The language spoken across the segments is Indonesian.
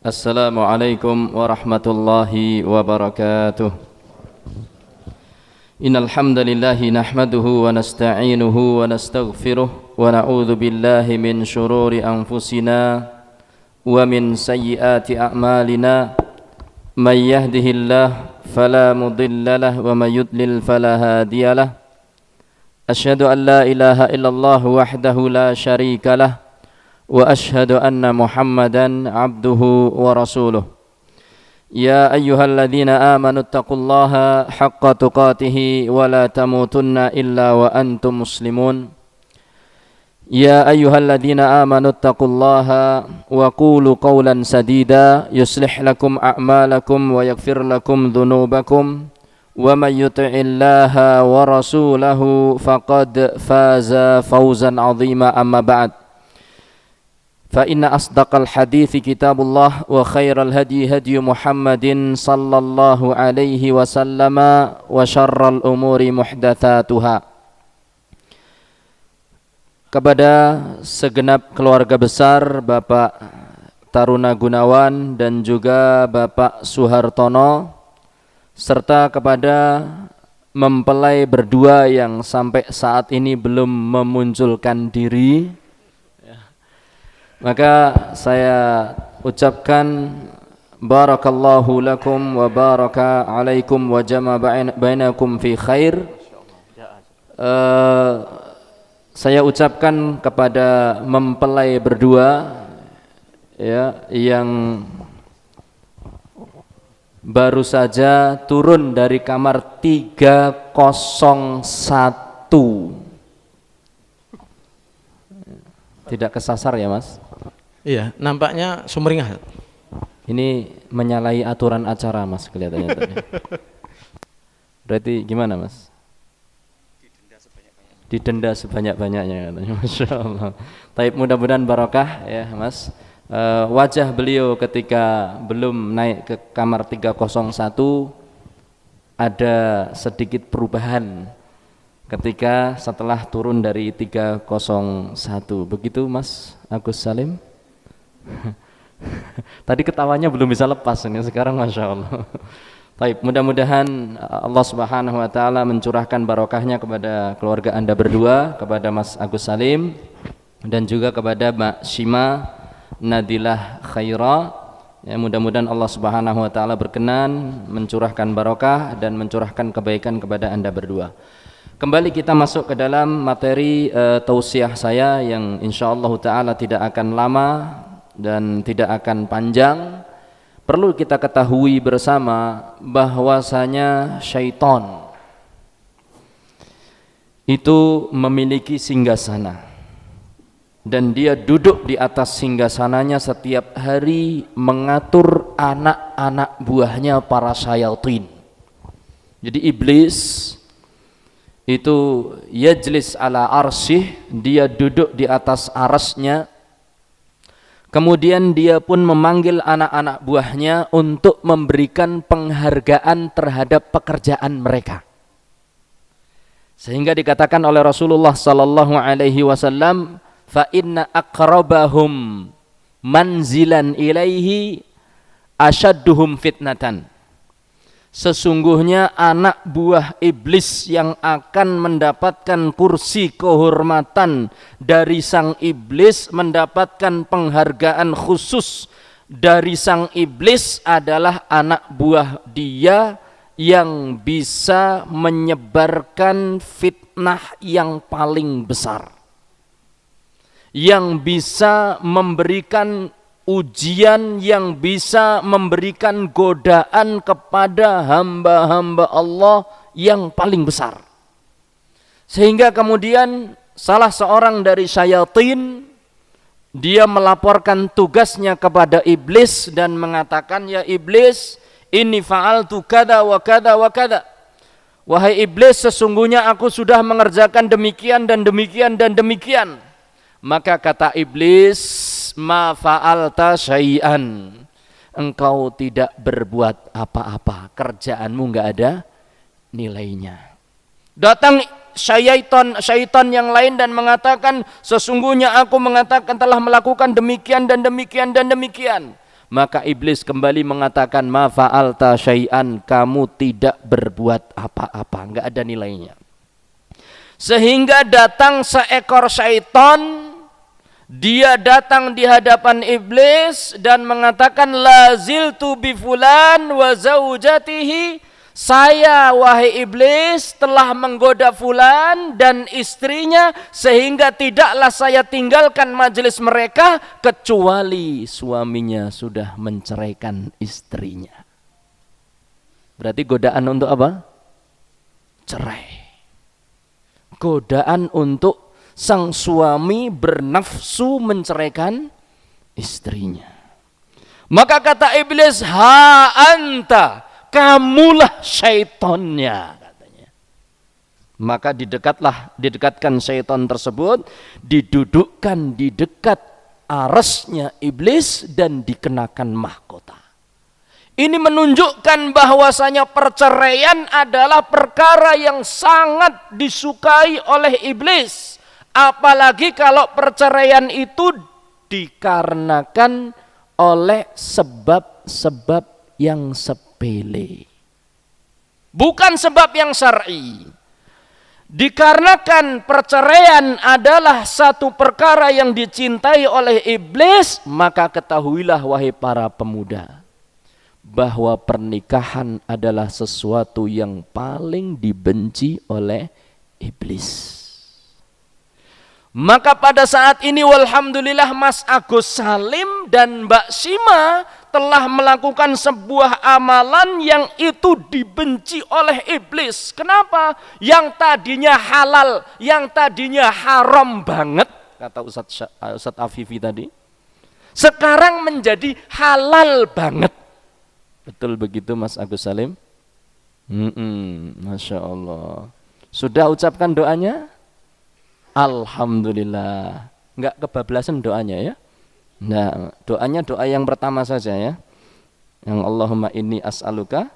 Assalamualaikum warahmatullahi wabarakatuh. Innal hamdalillah nahmaduhu wa nasta'inuhu wa nastaghfiruh wa na'udzu billahi min shururi anfusina wa min sayyiati a'malina. May yahdihillahu fala mudilla lahu wa may yudlil fala hadiyalah. Asyhadu an la ilaha illallah wahdahu la syarika lah. Wa ashhadu anna Muhammadan abduhu wa rasuluh. Ya ayyuhalladzina amanu taqullaha haqqa tuqatih wa la tamutunna illa wa antum muslimun. Ya ayyuhalladzina amanu taqullaha wa qulu qawlan sadida yuslih lakum a'malakum wa yaghfir lakum dhunubakum wa may yuti'illaha wa rasulahu faqad faza fawzan 'azima. Amma ba'd. Fa inna asdaqal hadithi kitabullah wa khairal hadi hadi Muhammadin sallallahu alaihi wasallam wa syarral umuri muhdatsatuha. Kepada segenap keluarga besar Bapak Taruna Gunawan dan juga Bapak Suhartono, serta kepada mempelai berdua yang sampai saat ini belum memunculkan diri, maka saya ucapkan barakallahu lakum wa baraka alaikum wa jama bainakum fi khair. Saya ucapkan kepada mempelai berdua ya, yang baru saja turun dari kamar 301. Tidak kesasar ya Mas? Iya, nampaknya sumringah. Ini menyalahi aturan acara Mas kelihatannya tadi. Berarti gimana Mas? Didenda sebanyak-banyaknya katanya. Masya Allah. Taib, mudah-mudahan barakah ya Mas. Wajah beliau ketika belum naik ke kamar 301 ada sedikit perubahan ketika setelah turun dari 301. Begitu Mas Agus Salim? Tadi ketawanya belum bisa lepas ini, sekarang Masya Allah. Baik, mudah-mudahan Allah Subhanahu wa taala mencurahkan barokahnya kepada keluarga Anda berdua, kepada Mas Agus Salim dan juga kepada Mbak Shima Nadilah Khaira. Ya, mudah-mudahan Allah Subhanahu wa taala berkenan mencurahkan barokah dan mencurahkan kebaikan kepada Anda berdua. Kembali kita masuk ke dalam materi tausiah saya yang insyaallah taala tidak akan lama dan tidak akan panjang. Perlu kita ketahui bersama bahwasanya syaitan itu memiliki singgasana dan dia duduk di atas singgasananya setiap hari mengatur anak-anak buahnya para syayatin. Jadi iblis itu yajlis ala arsyih, dia duduk di atas arasnya. Kemudian dia pun memanggil anak-anak buahnya untuk memberikan penghargaan terhadap pekerjaan mereka. Sehingga dikatakan oleh Rasulullah sallallahu alaihi wasallam, fa inna aqrabahum manzilan ilaihi asyadduhum fitnatan. Sesungguhnya anak buah iblis yang akan mendapatkan kursi kehormatan dari sang iblis, mendapatkan penghargaan khusus dari sang iblis adalah anak buah dia yang bisa menyebarkan fitnah yang paling besar, yang bisa memberikan ujian, yang bisa memberikan godaan kepada hamba-hamba Allah yang paling besar. Sehingga kemudian salah seorang dari syayatin, dia melaporkan tugasnya kepada iblis dan mengatakan, ya iblis, inni fa'altu kada wa kada wa kada. Wahai iblis, sesungguhnya aku sudah mengerjakan demikian dan demikian dan demikian. Maka kata iblis, ma fa'alta syai'an, engkau tidak berbuat apa-apa, kerjaanmu enggak ada nilainya. Datang syaitan yang lain dan mengatakan, sesungguhnya aku mengatakan telah melakukan demikian dan demikian dan demikian. Maka iblis kembali mengatakan, ma fa'alta syai'an, kamu tidak berbuat apa-apa, enggak ada nilainya. Sehingga datang seekor syaitan, dia datang di hadapan iblis dan mengatakan, la ziltu bi fulan wa zaujatihi, saya wahai iblis telah menggoda fulan dan istrinya sehingga tidaklah saya tinggalkan majelis mereka kecuali suaminya sudah menceraikan istrinya. Berarti godaan untuk apa? Cerai. Godaan untuk sang suami bernafsu menceraikan istrinya. Maka kata iblis, ha anta, kamulah syaitonnya, katanya. Maka didekatkan syaitan tersebut, didudukkan di dekat arasnya iblis dan dikenakan mahkota. Ini menunjukkan bahwasanya perceraian adalah perkara yang sangat disukai oleh iblis. Apalagi kalau perceraian itu dikarenakan oleh sebab-sebab yang sepele, bukan sebab yang syar'i. Dikarenakan perceraian adalah satu perkara yang dicintai oleh iblis, maka ketahuilah wahai para pemuda, bahwa pernikahan adalah sesuatu yang paling dibenci oleh iblis. Maka pada saat ini walhamdulillah Mas Agus Salim dan Mbak Sima telah melakukan sebuah amalan yang itu dibenci oleh iblis. Kenapa? Yang tadinya halal, yang tadinya haram banget, kata Ustadz Afifi tadi, sekarang menjadi halal banget. Betul begitu Mas Agus Salim? Masya Allah. Sudah ucapkan doanya? Alhamdulillah. Enggak kebablasan doanya ya. Nah, doanya doa yang pertama saja ya. Yang Allahumma inni as'aluka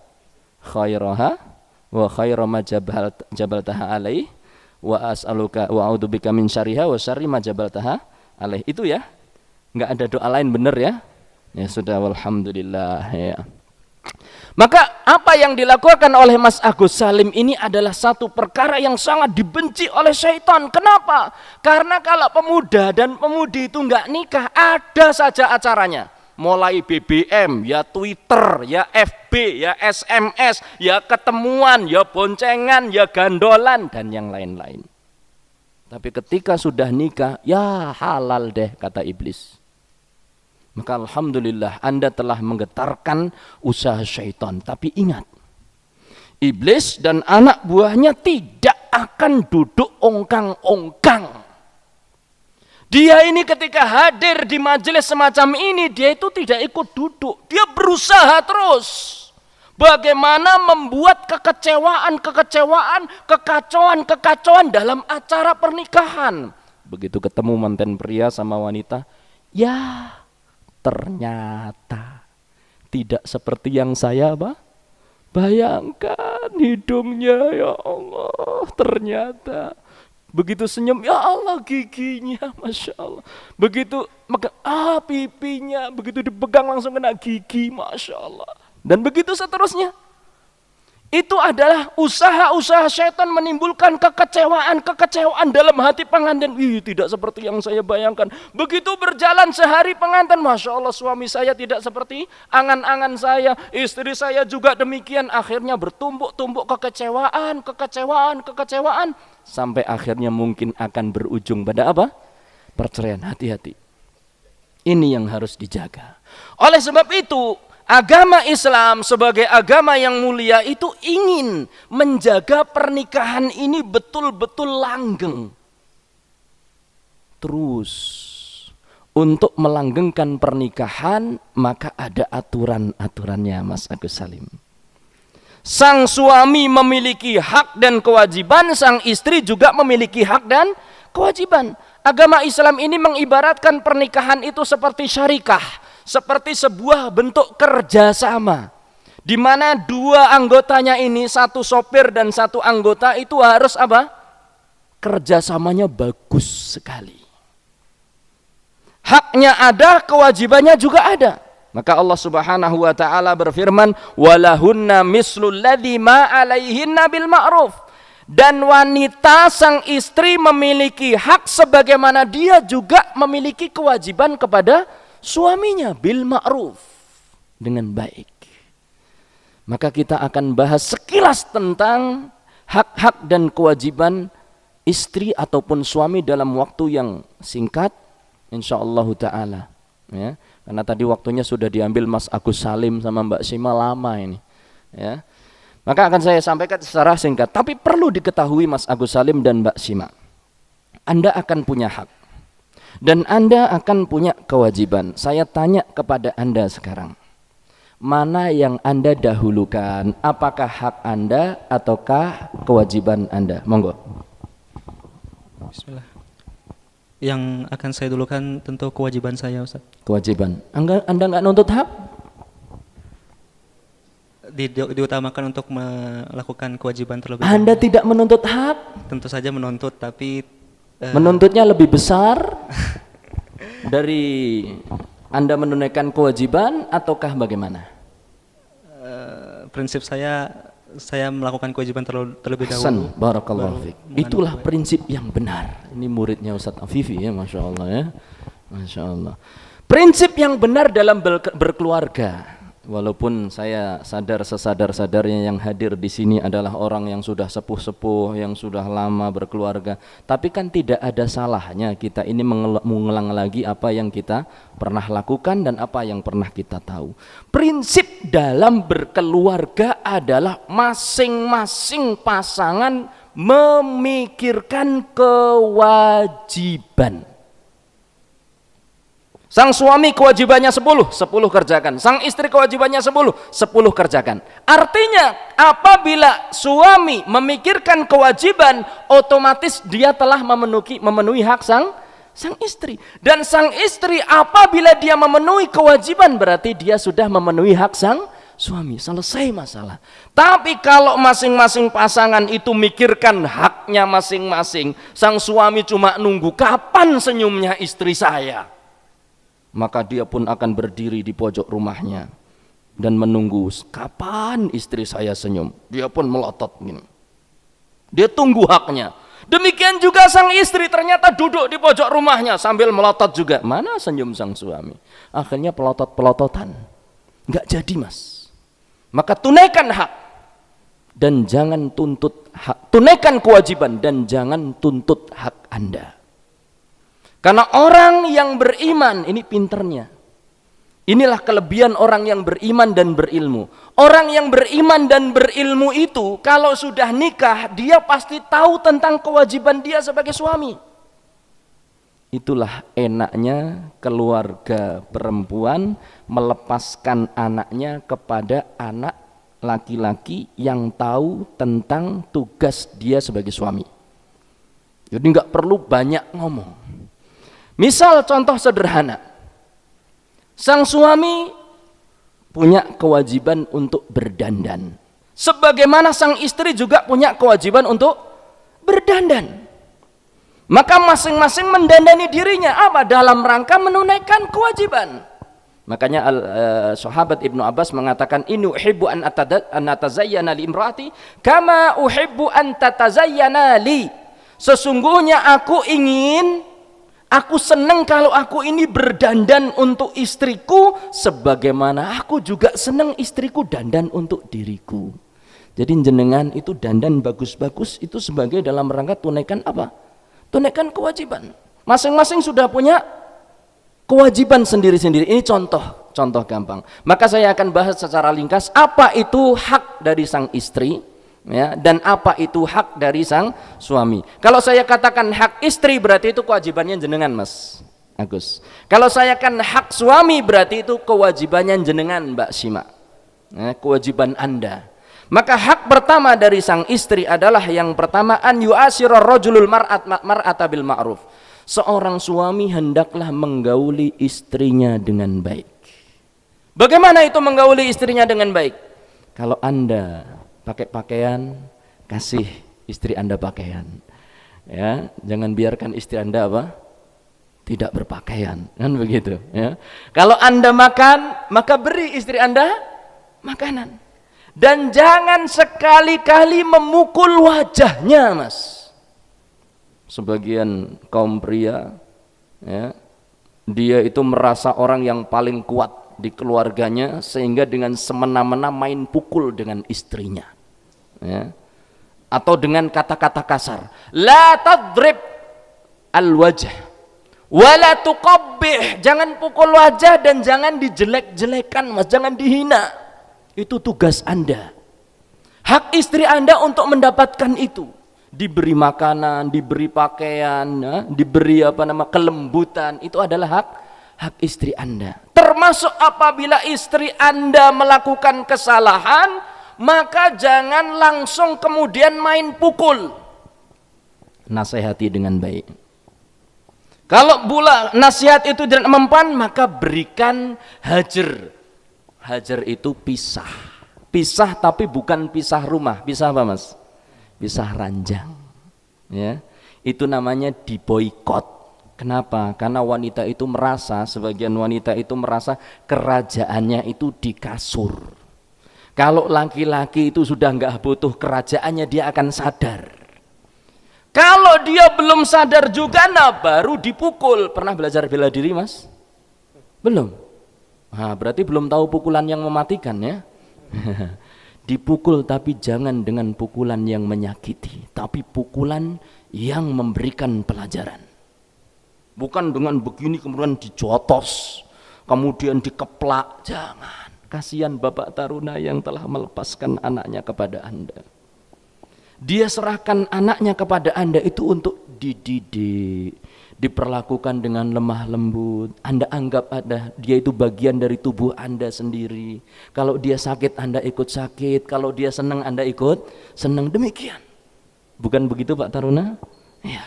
khairaha wa khaira ma jabaltaha alaih wa as'aluka wa a'udzubika min syarriha wa syarri ma jabaltaha alaih. Itu ya. Enggak ada doa lain, benar ya? Ya sudah, walhamdulillah ya. Maka apa yang dilakukan oleh Mas Agus Salim ini adalah satu perkara yang sangat dibenci oleh syaitan. Kenapa? Karena kalau pemuda dan pemudi itu enggak nikah, ada saja acaranya. Mulai BBM, ya Twitter, ya FB, ya SMS, ya ketemuan, ya boncengan, ya gandolan, dan yang lain-lain. Tapi ketika sudah nikah, ya halal deh, kata iblis. Maka alhamdulillah Anda telah menggetarkan usaha syaitan. Tapi ingat, iblis dan anak buahnya tidak akan duduk ongkang-ongkang. Dia ini ketika hadir di majelis semacam ini, dia itu tidak ikut duduk. Dia berusaha terus. Bagaimana membuat kekacauan dalam acara pernikahan. Begitu ketemu mantan pria sama wanita, ya ternyata tidak seperti yang saya bayangkan. Hidungnya, ya Allah, ternyata begitu senyum, ya Allah, giginya, Masya Allah. Begitu pipinya, begitu dipegang langsung kena gigi, Masya Allah. Dan begitu seterusnya. Itu adalah usaha-usaha syaitan menimbulkan kekecewaan dalam hati pengantin. Tidak seperti yang saya bayangkan. Begitu berjalan sehari pengantin, Masya Allah, suami saya tidak seperti angan-angan saya. Istri saya juga demikian. Akhirnya bertumbuk-tumbuk kekecewaan. Sampai akhirnya mungkin akan berujung pada apa? Perceraian. Hati-hati. Ini yang harus dijaga. Oleh sebab itu, agama Islam sebagai agama yang mulia itu ingin menjaga pernikahan ini betul-betul langgeng. Terus, untuk melanggengkan pernikahan, maka ada aturan-aturannya, Mas Agus Salim. Sang suami memiliki hak dan kewajiban, sang istri juga memiliki hak dan kewajiban. Agama Islam ini mengibaratkan pernikahan itu seperti syarikah, seperti sebuah bentuk kerjasama, di mana dua anggotanya ini, satu sopir dan satu anggota itu harus apa? Kerjasamanya bagus sekali. Haknya ada, kewajibannya juga ada. Maka Allah Subhanahu wa taala berfirman, walahunna mislul ladzi ma 'alaihinna bil ma'ruf. Dan wanita sang istri memiliki hak sebagaimana dia juga memiliki kewajiban kepada suaminya bil ma'ruf, dengan baik. Maka kita akan bahas sekilas tentang hak-hak dan kewajiban istri ataupun suami dalam waktu yang singkat insyaallah taala, ya. Karena tadi waktunya sudah diambil Mas Agus Salim sama Mbak Sima lama ini, ya. Maka akan saya sampaikan secara singkat. Tapi perlu diketahui Mas Agus Salim dan Mbak Sima, Anda akan punya hak dan Anda akan punya kewajiban. Saya tanya kepada Anda sekarang, mana yang Anda dahulukan? Apakah hak Anda ataukah kewajiban Anda? Monggo. Bismillah. Yang akan saya dulukan tentu kewajiban saya, Ustaz. Kewajiban. Anda nggak nuntut hak? Diutamakan untuk melakukan kewajiban terlebih Anda dahulu. tidak menuntut hak? Tentu saja menuntut, tapi menuntutnya lebih besar dari Anda menunaikan kewajiban ataukah bagaimana? Prinsip saya melakukan kewajiban terlebih Hasan, dahulu. barakallahu fiik. Itulah prinsip yang benar. Ini muridnya Ustadz Afifi ya, Masya Allah ya. Masya Allah. Prinsip yang benar dalam berkeluarga. Walaupun saya sadar sesadar-sadarnya yang hadir di sini adalah orang yang sudah sepuh-sepuh, yang sudah lama berkeluarga. Tapi kan tidak ada salahnya kita ini mengulang lagi apa yang kita pernah lakukan dan apa yang pernah kita tahu. Prinsip dalam berkeluarga adalah masing-masing pasangan memikirkan kewajiban. Sang suami kewajibannya 10 kerjakan. Sang istri kewajibannya 10 kerjakan. Artinya apabila suami memikirkan kewajiban, otomatis dia telah memenuhi hak sang istri. Dan sang istri apabila dia memenuhi kewajiban, berarti dia sudah memenuhi hak sang suami. Selesai masalah. Tapi kalau masing-masing pasangan itu mikirkan haknya masing-masing, sang suami cuma nunggu kapan senyumnya istri saya, maka dia pun akan berdiri di pojok rumahnya dan menunggu kapan istri saya senyum. Dia pun melotot gini. Dia tunggu haknya. Demikian juga sang istri ternyata duduk di pojok rumahnya sambil melotot juga. Mana senyum sang suami? Akhirnya pelotot-pelototan. Enggak jadi, Mas. Maka tunaikan hak dan jangan tuntut hak. Tunaikan kewajiban dan jangan tuntut hak Anda. Karena orang yang beriman, ini pinternya. Inilah kelebihan orang yang beriman dan berilmu. Orang yang beriman dan berilmu itu, kalau sudah nikah, dia pasti tahu tentang kewajiban dia sebagai suami. Itulah enaknya keluarga perempuan melepaskan anaknya kepada anak laki-laki yang tahu tentang tugas dia sebagai suami. Jadi nggak perlu banyak ngomong. Misal contoh sederhana, sang suami punya kewajiban untuk berdandan, sebagaimana sang istri juga punya kewajiban untuk berdandan. Maka masing-masing mendandani dirinya apa? Dalam rangka menunaikan kewajiban. Makanya sahabat Ibnu Abbas mengatakan, inni uhibbu an atazayyana li imraati kama uhibbu an tatazayyana li. Sesungguhnya aku senang kalau aku ini berdandan untuk istriku sebagaimana aku juga senang istriku dandan untuk diriku. Jadi jenengan itu dandan bagus-bagus itu sebagai dalam rangka tunaikan apa? Tunaikan kewajiban. Masing-masing sudah punya kewajiban sendiri-sendiri. Ini contoh gampang. Maka saya akan bahas secara ringkas apa itu hak dari sang istri, ya, dan apa itu hak dari sang suami. Kalau saya katakan hak istri berarti itu kewajibannya jenengan, Mas Agus. Kalau saya kan hak suami berarti itu kewajibannya jenengan, Mbak Sima, ya, kewajiban Anda. Maka hak pertama dari sang istri adalah yang pertama, an yu'asira rajulul mar'ata bil ma'ruf. Seorang suami hendaklah menggauli istrinya dengan baik. Bagaimana itu menggauli istrinya dengan baik? Kalau Anda pakai pakaian, kasih istri Anda pakaian. Ya, jangan biarkan istri Anda apa? tidak berpakaian, kan begitu ya. Kalau Anda makan, maka beri istri Anda makanan. Dan jangan sekali-kali memukul wajahnya, Mas. Sebagian kaum pria ya, dia itu merasa orang yang paling kuat di keluarganya sehingga dengan semena-mena main pukul dengan istrinya ya. Atau dengan kata-kata kasar, la tadrib al-wajh wala tuqabbih, jangan pukul wajah dan jangan dijelek-jelekan, Mas, jangan dihina. Itu tugas Anda. Hak istri Anda untuk mendapatkan itu. Diberi makanan, diberi pakaian, ya, diberi kelembutan, itu adalah hak istri Anda. Termasuk apabila istri Anda melakukan kesalahan, maka jangan langsung kemudian main pukul. Nasihati dengan baik. Kalau nasihat itu tidak mempan, maka berikan hajar. Hajar itu pisah. Pisah tapi bukan pisah rumah. Pisah apa, Mas? Pisah ranjang. Ya. Itu namanya diboikot. Kenapa? Karena wanita itu merasa, sebagian wanita itu merasa kerajaannya itu di kasur. Kalau laki-laki itu sudah nggak butuh kerajaannya, dia akan sadar. Kalau dia belum sadar juga, nah baru dipukul. Pernah belajar bela diri, Mas? Belum? Nah, berarti belum tahu pukulan yang mematikan ya. Dipukul, tapi jangan dengan pukulan yang menyakiti, tapi pukulan yang memberikan pelajaran. Bukan dengan begini kemudian dijotos, kemudian dikeplak, jangan. Kasihan bapak taruna yang telah melepaskan anaknya kepada Anda. Dia serahkan anaknya kepada Anda itu untuk dididik, diperlakukan dengan lemah lembut. Anda anggap dia itu bagian dari tubuh Anda sendiri. Kalau dia sakit, Anda ikut sakit. Kalau dia senang, Anda ikut senang. Demikian. Bukan begitu, Pak Taruna? Ya.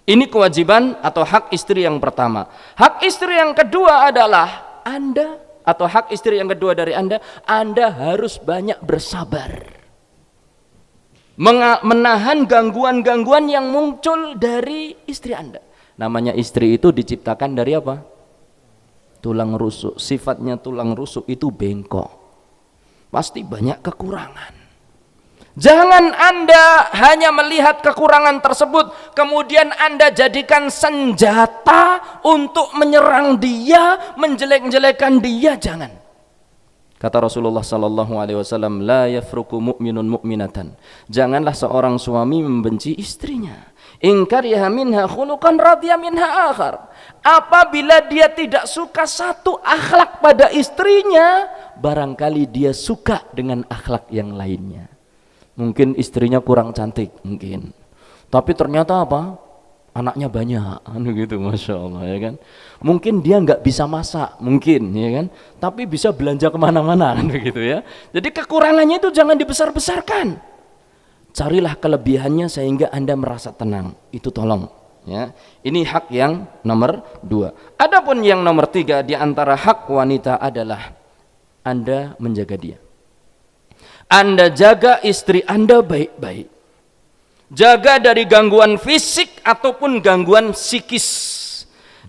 Ini kewajiban atau hak istri yang pertama. Hak istri yang kedua adalah hak istri yang kedua dari Anda harus banyak bersabar. Menahan gangguan-gangguan yang muncul dari istri Anda. Namanya istri itu diciptakan dari apa? Tulang rusuk. Sifatnya tulang rusuk itu bengkok. Pasti banyak kekurangan. Jangan Anda hanya melihat kekurangan tersebut, kemudian Anda jadikan senjata untuk menyerang dia, menjelek-jelekan dia. Jangan. Kata Rasulullah sallallahu alaihi wasallam, la yafruku mu'minun mu'minatan. Janganlah seorang suami membenci istrinya. In kariha minha khuluqan radiya minha akhar. Apabila dia tidak suka satu akhlak pada istrinya, barangkali dia suka dengan akhlak yang lainnya. Mungkin istrinya kurang cantik, mungkin. Tapi ternyata apa? Anaknya banyak, gitu, masya Allah, ya kan? Mungkin dia nggak bisa masak, mungkin, ya kan? Tapi bisa belanja kemana-mana, gitu ya. Jadi kekurangannya itu jangan dibesar-besarkan. Carilah kelebihannya sehingga Anda merasa tenang. Itu tolong, ya. Ini hak yang nomor 2. Adapun yang nomor 3 di antara hak wanita adalah Anda menjaga dia. Anda jaga istri Anda baik-baik. Jaga dari gangguan fisik ataupun gangguan psikis.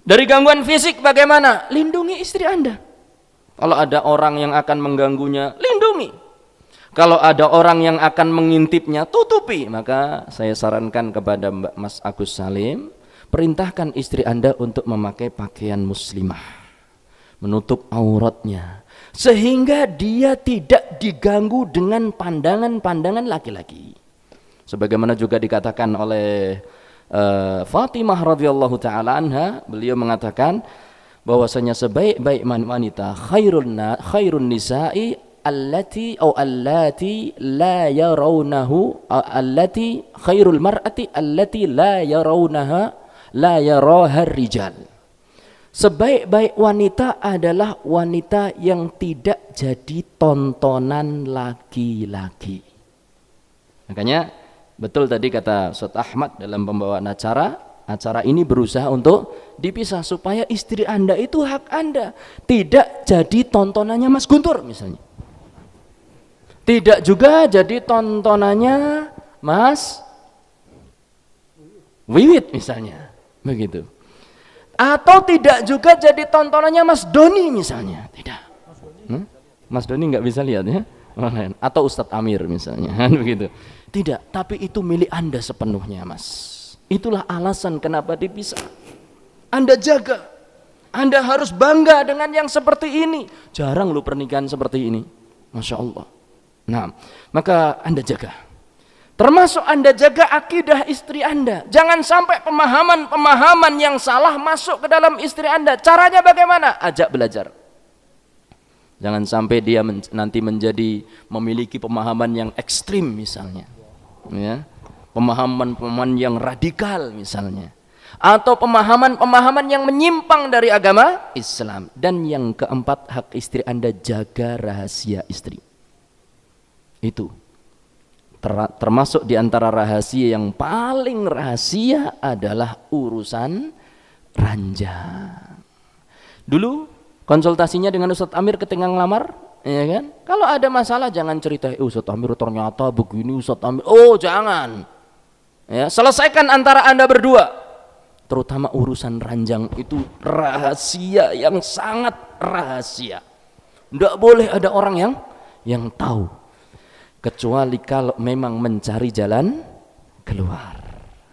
Dari gangguan fisik bagaimana? Lindungi istri Anda. Kalau ada orang yang akan mengganggunya, lindungi. Kalau ada orang yang akan mengintipnya, tutupi. Maka saya sarankan kepada Mas Agus Salim, perintahkan istri Anda untuk memakai pakaian muslimah, menutup auratnya, sehingga dia tidak diganggu dengan pandangan-pandangan laki-laki. Sebagaimana juga dikatakan oleh Fatimah radhiyallahu taala anha, beliau mengatakan bahwasanya sebaik-baik wanita khairun nisa'i allati la yarawnahu, allati khairul mar'ati allati la yaraha rijal. Sebaik-baik wanita adalah wanita yang tidak jadi tontonan laki-laki. Makanya betul tadi kata Ustaz Ahmad dalam pembawaan acara ini berusaha untuk dipisah supaya istri Anda itu hak Anda, tidak jadi tontonannya Mas Guntur misalnya. Tidak juga jadi tontonannya Mas Wiwit misalnya. Begitu. Atau tidak juga jadi tontonannya Mas Doni misalnya, tidak. Mas Doni nggak bisa lihat ya, atau Ustadz Amir misalnya, kan begitu. Tidak, tapi itu milik Anda sepenuhnya, Mas. Itulah alasan kenapa dipisah. Anda jaga. Anda harus bangga dengan yang seperti ini. Jarang lu pernikahan seperti ini, Masya Allah. Nah, maka Anda jaga. Termasuk Anda jaga akidah istri Anda. Jangan sampai pemahaman-pemahaman yang salah masuk ke dalam istri Anda. Caranya bagaimana? Ajak belajar. Jangan sampai dia nanti memiliki pemahaman yang ekstrim misalnya, ya, pemahaman-pemahaman yang radikal misalnya, atau pemahaman-pemahaman yang menyimpang dari agama Islam. Dan yang keempat, hak istri Anda, jaga rahasia istri. Itu termasuk di antara rahasia yang paling rahasia adalah urusan ranjang. Dulu konsultasinya dengan Ustadz Amir ketika ngelamar, ya kan? Kalau ada masalah jangan cerita, Ustadz Amir ternyata begini, Ustadz Amir. Oh, jangan. Ya, selesaikan antara Anda berdua. Terutama urusan ranjang itu rahasia yang sangat rahasia. Tidak boleh ada orang yang tahu, kecuali kalau memang mencari jalan keluar.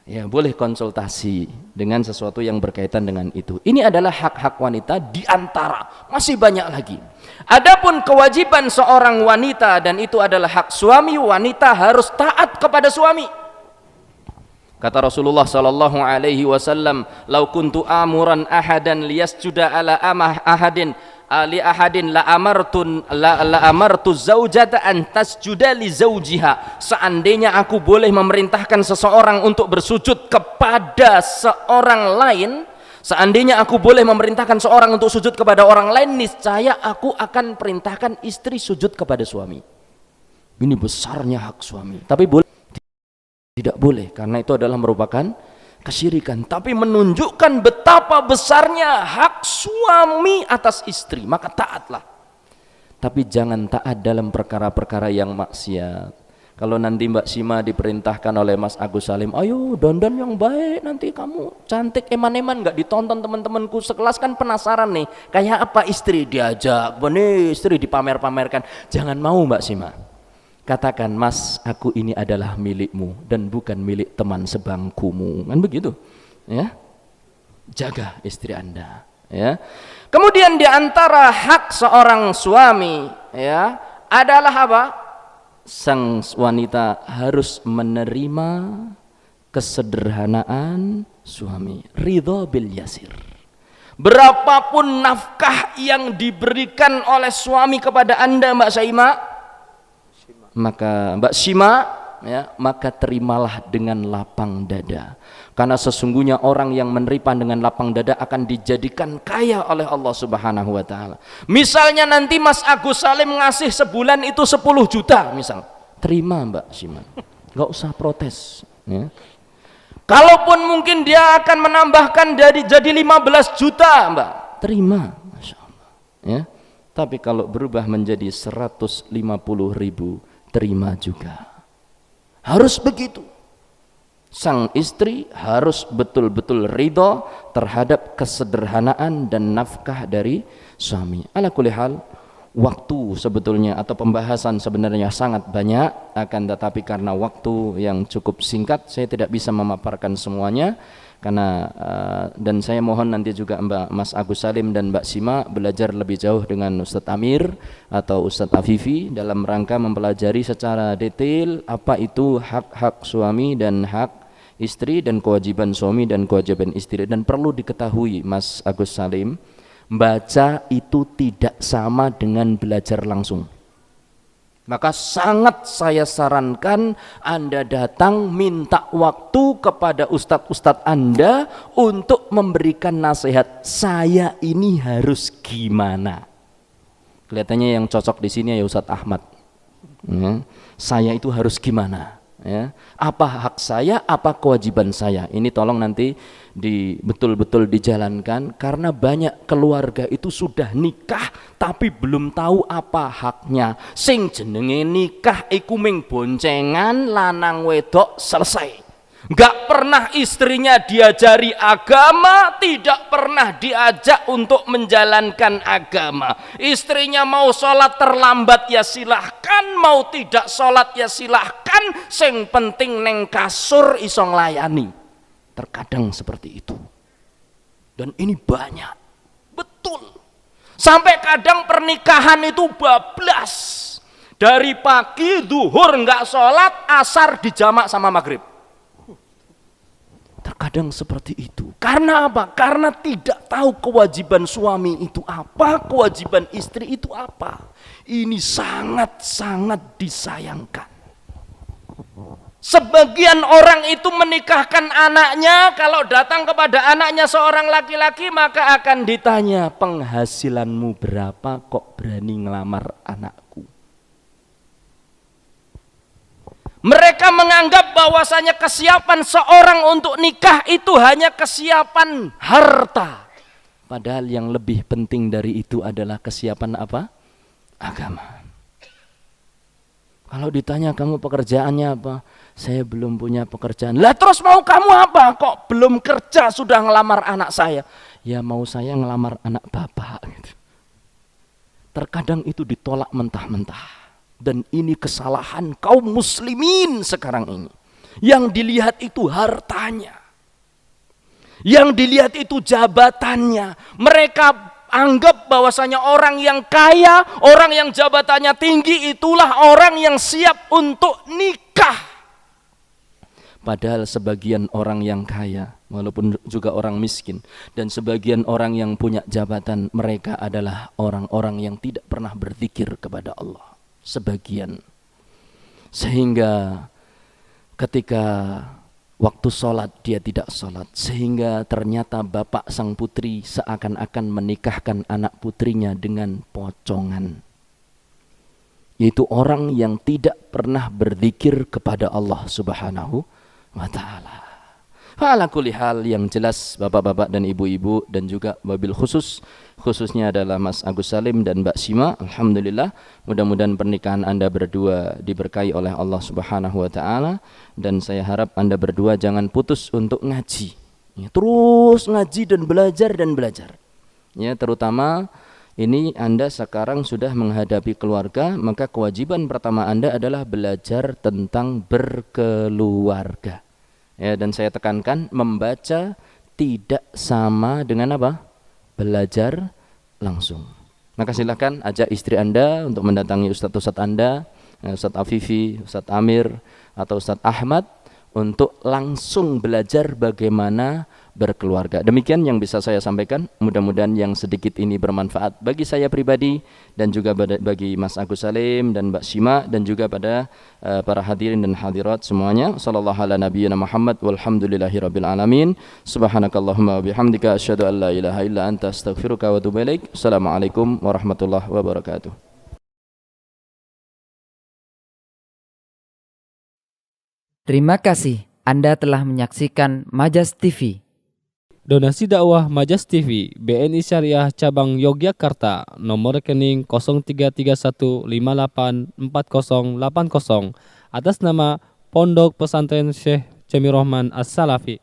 Ya, boleh konsultasi dengan sesuatu yang berkaitan dengan itu. Ini adalah hak-hak wanita di antara masih banyak lagi. Adapun kewajiban seorang wanita, dan itu adalah hak suami, wanita harus taat kepada suami. Kata Rasulullah sallallahu alaihi wasallam, "Lau kuntu amuran ahadan liyasjuda ala amah ahadin li ahadin la amartu zaujata an tasjuda li zaujiha." Seandainya aku boleh memerintahkan seseorang untuk bersujud kepada seorang lain, seandainya aku boleh memerintahkan seorang untuk sujud kepada orang lain, niscaya aku akan perintahkan istri sujud kepada suami. Ini besarnya hak suami. Tapi tidak boleh, karena itu adalah merupakan kesyirikan. Tapi menunjukkan betapa besarnya hak suami atas istri, maka taatlah. Tapi jangan taat dalam perkara-perkara yang maksiat. Kalau nanti Mbak Sima diperintahkan oleh Mas Agus Salim, ayo dandan yang baik, nanti kamu cantik eman-eman, nggak ditonton teman-temanku sekelas, kan penasaran nih kayak apa istri, diajak benih istri dipamer-pamerkan. Jangan mau Mbak Sima. Katakan, Mas, aku ini adalah milikmu dan bukan milik teman sebangkumu, kan begitu, ya. Jaga istri Anda, ya. Kemudian di antara hak seorang suami, ya, adalah apa? Sang wanita harus menerima kesederhanaan suami, ridho bil yasir. Berapapun nafkah yang diberikan oleh suami kepada Anda, Mbak Saima, maka Mbak Sima, ya, maka terimalah dengan lapang dada, karena sesungguhnya orang yang menerima dengan lapang dada akan dijadikan kaya oleh Allah Subhanahu wa taala. Misalnya nanti Mas Agus Salim ngasih sebulan itu 10 juta misal, terima Mbak Sima, nggak usah protes, ya. Kalaupun mungkin dia akan menambahkan jadi 15 juta Mbak, terima, Masya Allah, ya. Tapi kalau berubah menjadi 150.000, terima juga. Harus begitu. Sang istri harus betul-betul ridho terhadap kesederhanaan dan nafkah dari suami. Ala kulli hal, waktu sebetulnya atau pembahasan sebenarnya sangat banyak, akan tetapi karena waktu yang cukup singkat saya tidak bisa memaparkan semuanya. Karena dan saya mohon nanti juga Mas Agus Salim dan Mbak Sima belajar lebih jauh dengan Ustadz Amir atau Ustadz Afifi dalam rangka mempelajari secara detail apa itu hak-hak suami dan hak istri, dan kewajiban suami dan kewajiban istri. Dan perlu diketahui Mas Agus Salim, baca itu tidak sama dengan belajar langsung. Maka sangat saya sarankan Anda datang minta waktu kepada ustadz-ustadz Anda untuk memberikan nasihat, saya ini harus gimana. Kelihatannya yang cocok di sini ya Ustadz Ahmad, ya. Saya itu harus gimana, ya. Apa hak saya, apa kewajiban saya. Ini tolong nanti betul-betul dijalankan, karena banyak keluarga itu sudah nikah tapi belum tahu apa haknya. Sing jenenge nikah iku ming boncengan lanang wedok selesai. Nggak pernah istrinya diajari agama, tidak pernah diajak untuk menjalankan agama. Istrinya mau sholat terlambat ya silahkan, mau tidak sholat ya silahkan, sing penting neng kasur iso nglayani. Terkadang seperti itu. Dan ini banyak, betul. Sampai kadang pernikahan itu bablas. Dari pagi, duhur nggak sholat, asar dijamak sama maghrib. Terkadang seperti itu. Karena apa? Karena tidak tahu kewajiban suami itu apa, kewajiban istri itu apa. Ini sangat-sangat disayangkan. Sebagian orang itu menikahkan anaknya, kalau datang kepada anaknya seorang laki-laki maka akan ditanya, penghasilanmu berapa kok berani ngelamar anakku? Mereka menganggap bahwasanya kesiapan seorang untuk nikah itu hanya kesiapan harta. Padahal yang lebih penting dari itu adalah kesiapan apa? Agama. Kalau ditanya kamu pekerjaannya apa? Saya belum punya pekerjaan. Lah terus mau kamu apa? Kok belum kerja sudah ngelamar anak saya? Ya mau saya ngelamar anak bapak. Terkadang itu ditolak mentah-mentah. Dan ini kesalahan kaum muslimin sekarang ini. Yang dilihat itu hartanya. Yang dilihat itu jabatannya. Mereka anggap bahwasanya orang yang kaya, orang yang jabatannya tinggi itulah orang yang siap untuk nikah. Padahal sebagian orang yang kaya, walaupun juga orang miskin, dan sebagian orang yang punya jabatan, mereka adalah orang-orang yang tidak pernah berzikir kepada Allah. Sebagian. Sehingga ketika waktu sholat dia tidak sholat, sehingga ternyata bapak sang putri seakan-akan menikahkan anak putrinya dengan pocongan, yaitu orang yang tidak pernah berzikir kepada Allah Subhanahu wa ta'ala. Ala kulli hal, yang jelas bapak-bapak dan ibu-ibu dan juga wabil khususnya adalah Mas Agus Salim dan Mbak Sima, alhamdulillah, mudah-mudahan pernikahan Anda berdua diberkahi oleh Allah Subhanahu wa ta'ala. Dan saya harap Anda berdua jangan putus untuk ngaji ya, terus ngaji dan belajar ya, terutama ini Anda sekarang sudah menghadapi keluarga, maka kewajiban pertama Anda adalah belajar tentang berkeluarga ya. Dan saya tekankan, membaca tidak sama dengan apa? Belajar langsung. Maka silakan ajak istri Anda untuk mendatangi Ustadz Anda, Ustadz Afifi, Ustadz Amir, atau Ustadz Ahmad, untuk langsung belajar bagaimana berkeluarga. Demikian yang bisa saya sampaikan. Mudah-mudahan yang sedikit ini bermanfaat bagi saya pribadi dan juga bagi Mas Agus Salim dan Mbak Sima dan juga pada para hadirin dan hadirat semuanya. Sallallahu ala nabiyyina Muhammad walhamdulillahirabbil alamin. Subhanakallahumma wa bihamdika asyhadu an la ilaha illa anta astaghfiruka wa atubu ilaik. Assalamualaikum warahmatullahi wabarakatuh. Terima kasih Anda telah menyaksikan Majas TV. Donasi dakwah Majas TV BNI Syariah Cabang Yogyakarta, nomor rekening 0331584080 atas nama Pondok Pesantren Syekh Jamirohman As-Salafi.